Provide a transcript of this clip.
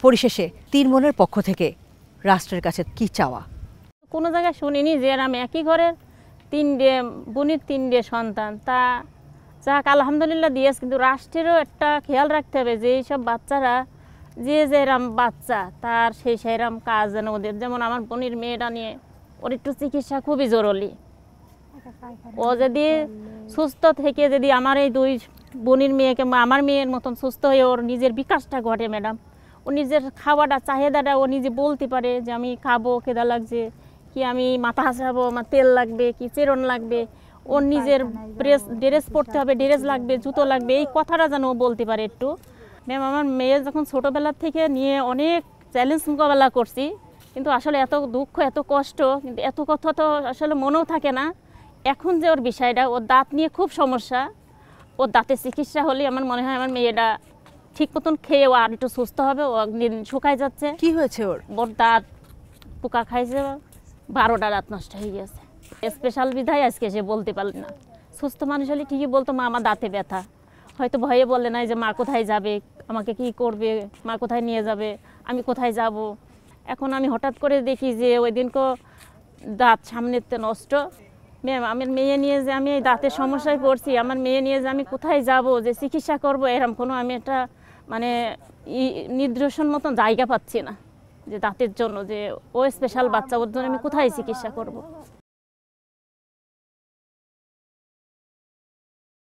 পরিশেষে তীরমনের পক্ষ থেকে রাষ্ট্রের কাছে কি চাওয়া? কোনো জায়গায় শুনিনি যে আমি একই ঘরের বোনের 3টে সন্তান, তা যাক আলহামদুলিল্লাহ দিয়েছে, কিন্তু রাষ্ট্রেরও একটা খেয়াল রাখতে হবে যে এইসব বাচ্চারা যে যেরম বাচ্চা তার সেরম কাজ যেন ওদের, যেমন আমার বোনের মেয়েটা নিয়ে ওর একটু চিকিৎসা খুবই জরুরি। ও যদি সুস্থ থেকে যদি আমার এই 2 বোনের মেয়েকে আমার মেয়ের মতন সুস্থ হয়ে ওর নিজের বিকাশটা ঘটে ম্যাডাম, ও নিজের খাওয়াটা চাহিদাটা ও নিজে বলতে পারে যে আমি খাবো, খেদা লাগছে, কি আমি মাথা হাসড়াবো, আমার তেল লাগবে, কি চেরন লাগবে, ওর নিজের ড্রেস পরতে হবে, ড্রেস লাগবে, জুতো লাগবে, এই কথাটা যেন ও বলতে পারে একটু। ম্যাম আমার মেয়ে যখন ছোটোবেলার থেকে নিয়ে অনেক চ্যালেঞ্জ মোকাবেলা করছি, কিন্তু আসলে এত দুঃখ এত কষ্ট, কিন্তু এত কথা তো আসলে মনেও থাকে না। এখন যে ওর বিষয়টা, ওর দাঁত নিয়ে খুব সমস্যা, ওর দাঁতের চিকিৎসা হলে আমার মনে হয় আমার মেয়েটা ঠিক মতন খেয়ে ও আর একটু সুস্থ হবে। ও দিন শুকায় যাচ্ছে। কি হয়েছে ওর? ওর দাঁত পোকা খাইছে, 12টা দাঁত নষ্ট হয়ে গেছে। স্পেশাল বিধায় আজকে সে বলতে পারল না। সুস্থ মানুষ হলে ঠিকই বলতো মা আমার দাঁতে ব্যথা, হয়তো ভয়ে বলে নাই যে মা কোথায় যাবে, আমাকে কি করবে, মা কোথায় নিয়ে যাবে, আমি কোথায় যাব। এখন আমি হঠাৎ করে দেখি যে ওই দিনকে দাঁত সামনেতে নষ্ট। ম্যাম আমার মেয়ে নিয়ে যে আমি এই দাঁতের সমস্যায় পড়ছি, আমার মেয়ে নিয়ে যে আমি কোথায় যাব, যে চিকিৎসা করব, এরকম কোনো আমি একটা মানে নিদর্শন মতন জায়গা পাচ্ছি না যে দাঁতের জন্য, যে ও স্পেশাল বাচ্চা, ওর জন্য আমি কোথায় চিকিৎসা করব।